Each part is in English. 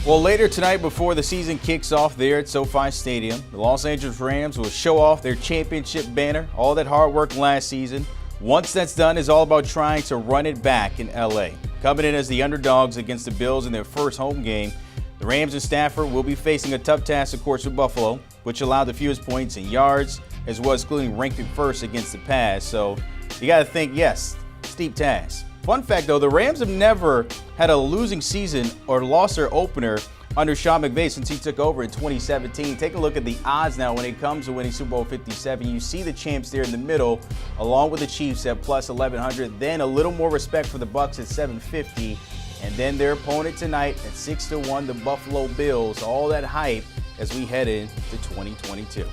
Well, later tonight before the season kicks off there at SoFi Stadium, the Los Angeles Rams will show off their championship banner, all that hard work last season. Once that's done, it's all about trying to run it back in LA. Coming in as the underdogs against the Bills in their first home game, the Rams and Stafford will be facing a tough task, of course, with Buffalo, which allowed the fewest points in yards, as well as including ranking first against the pass. So you got to think, yes, steep task. Fun fact, though, the Rams have never had a losing season or lost their opener under Sean McVay since he took over in 2017. Take a look at the odds now when it comes to winning Super Bowl 57. You see the champs there in the middle, along with the Chiefs at plus 1,100. Then a little more respect for the Bucs at 750. And then their opponent tonight at 6-1, the Buffalo Bills. All that hype as we head into 2022.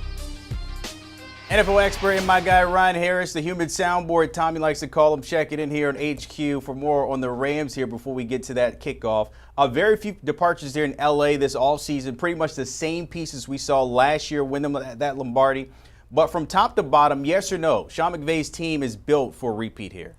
NFL expert and my guy Ryan Harris, the human soundboard, Tommy likes to call him, checking in here on HQ for more on the Rams here before we get to that kickoff. Very few departures there in LA this offseason, pretty much the same pieces we saw last year win them that Lombardi. But from top to bottom, yes or no, Sean McVay's team is built for a repeat here.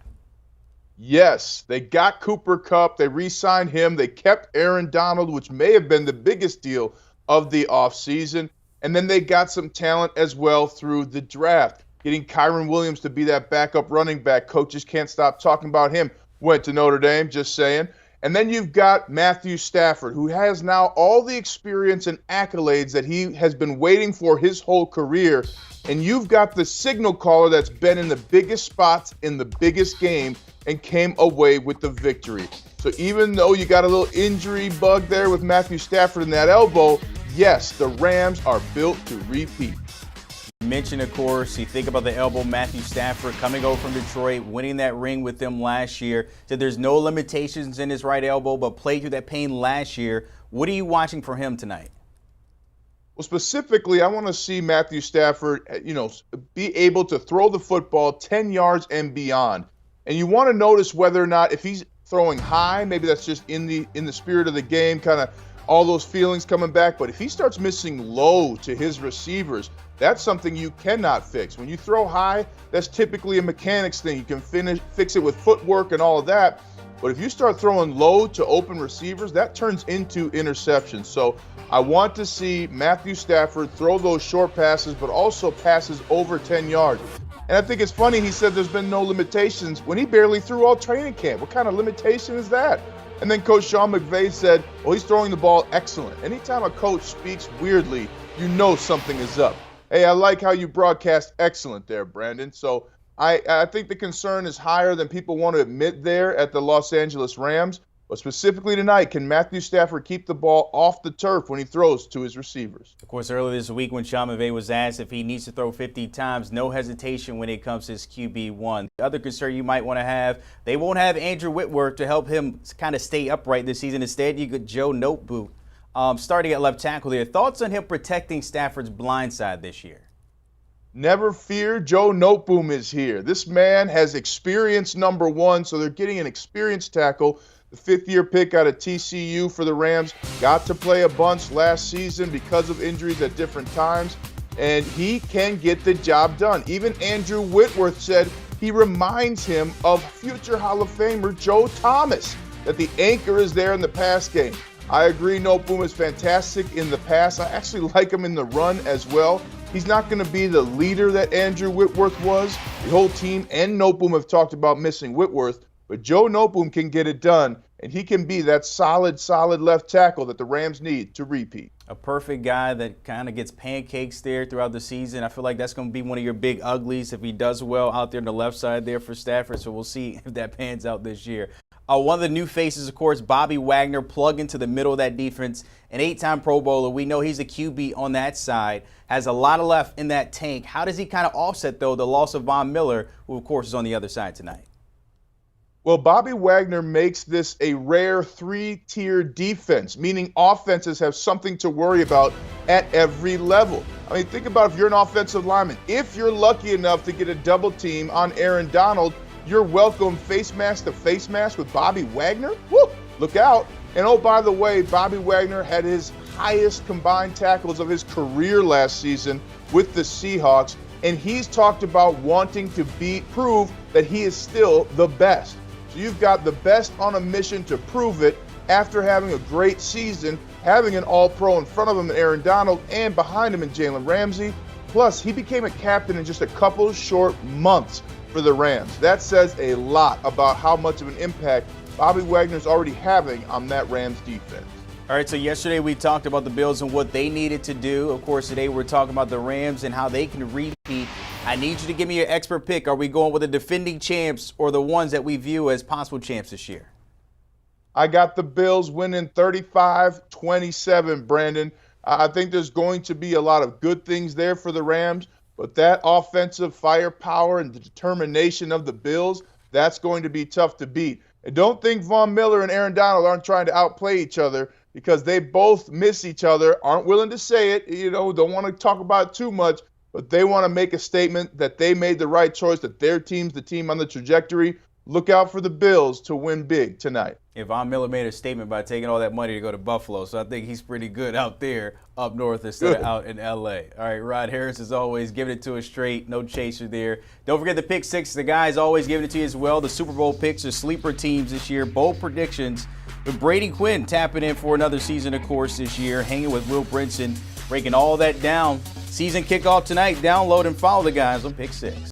Yes, they got Cooper Kupp. They re-signed him. They kept Aaron Donald, which may have been the biggest deal of the offseason. And then they got some talent as well through the draft. Getting Kyron Williams to be that backup running back. Coaches can't stop talking about him. Went to Notre Dame, just saying. And then you've got Matthew Stafford, who has now all the experience and accolades that he has been waiting for his whole career. And you've got the signal caller that's been in the biggest spots in the biggest game and came away with the victory. So even though you got a little injury bug there with Matthew Stafford in that elbow, yes, the Rams are built to repeat. You mentioned, of course, you think about the elbow, Matthew Stafford coming over from Detroit, winning that ring with them last year. Said there's no limitations in his right elbow, but played through that pain last year. What are you watching from him tonight? Well, specifically, I want to see Matthew Stafford, be able to throw the football 10 yards and beyond. And you want to notice whether or not if he's throwing high, maybe that's just in the spirit of the game, kind of all those feelings coming back. But if he starts missing low to his receivers, that's something you cannot fix. When you throw high, that's typically a mechanics thing. You can fix it with footwork and all of that. But if you start throwing low to open receivers, that turns into interceptions. So I want to see Matthew Stafford throw those short passes, but also passes over 10 yards. And I think it's funny, he said there's been no limitations when he barely threw all training camp. What kind of limitation is that? And then Coach Sean McVay said, well, he's throwing the ball excellent. Anytime a coach speaks weirdly, you know something is up. Hey, I like how you broadcast excellent there, Brandon. So I think the concern is higher than people want to admit there at the Los Angeles Rams. But specifically tonight, can Matthew Stafford keep the ball off the turf when he throws to his receivers? Of course, earlier this week when Sean McVay was asked if he needs to throw 50 times, no hesitation when it comes to his QB1. The other concern you might want to have, they won't have Andrew Whitworth to help him kind of stay upright this season. Instead, you got Joe Noteboom starting at left tackle there. Thoughts on him protecting Stafford's blind side this year? Never fear, Joe Noteboom is here. This man has experience number one, so they're getting an experienced tackle. The fifth-year pick out of TCU for the Rams got to play a bunch last season because of injuries at different times, and he can get the job done. Even Andrew Whitworth said he reminds him of future Hall of Famer Joe Thomas, that the anchor is there in the pass game. I agree, Noteboom is fantastic in the pass. I actually like him in the run as well. He's not going to be the leader that Andrew Whitworth was. The whole team and Noteboom have talked about missing Whitworth. But Joe Noteboom can get it done, and he can be that solid left tackle that the Rams need to repeat. A perfect guy that kind of gets pancakes there throughout the season. I feel like that's going to be one of your big uglies if he does well out there on the left side there for Stafford. So we'll see if that pans out this year. One of the new faces, of course, Bobby Wagner, plug into the middle of that defense. An 8-time Pro Bowler. We know he's the QB on that side. Has a lot of left in that tank. How does he kind of offset, though, the loss of Von Miller, who, of course, is on the other side tonight? Well, Bobby Wagner makes this a rare three-tier defense, meaning offenses have something to worry about at every level. I mean, think about if you're an offensive lineman. If you're lucky enough to get a double team on Aaron Donald, you're welcome face mask to face mask with Bobby Wagner. Woo! Look out. And oh, by the way, Bobby Wagner had his highest combined tackles of his career last season with the Seahawks, and he's talked about wanting to prove that he is still the best. So you've got the best on a mission to prove it, after having a great season, having an all-pro in front of him in Aaron Donald and behind him in Jalen Ramsey. Plus, he became a captain in just a couple short months for the Rams. That says a lot about how much of an impact Bobby Wagner's already having on that Rams defense. All right, so yesterday we talked about the Bills and what they needed to do. Of course, today we're talking about the Rams and how they can repeat. I need you to give me your expert pick. Are we going with the defending champs or the ones that we view as possible champs this year? I got the Bills winning 35-27, Brandon. I think there's going to be a lot of good things there for the Rams, but that offensive firepower and the determination of the Bills, that's going to be tough to beat. And don't think Von Miller and Aaron Donald aren't trying to outplay each other, because they both miss each other, aren't willing to say it, don't want to talk about it too much, but they want to make a statement that they made the right choice, that their team's the team on the trajectory. Look out for the Bills to win big tonight. If Von Miller made a statement by taking all that money to go to Buffalo, so I think he's pretty good out there up north instead of out in L.A. All right, Rod Harris is always giving it to us straight, no chaser there. Don't forget the pick six. The guys always giving it to you as well. The Super Bowl picks are sleeper teams this year, bold predictions. With Brady Quinn tapping in for another season, of course, this year, hanging with Will Brinson, breaking all that down. Season kickoff tonight. Download and follow the guys on Pick 6.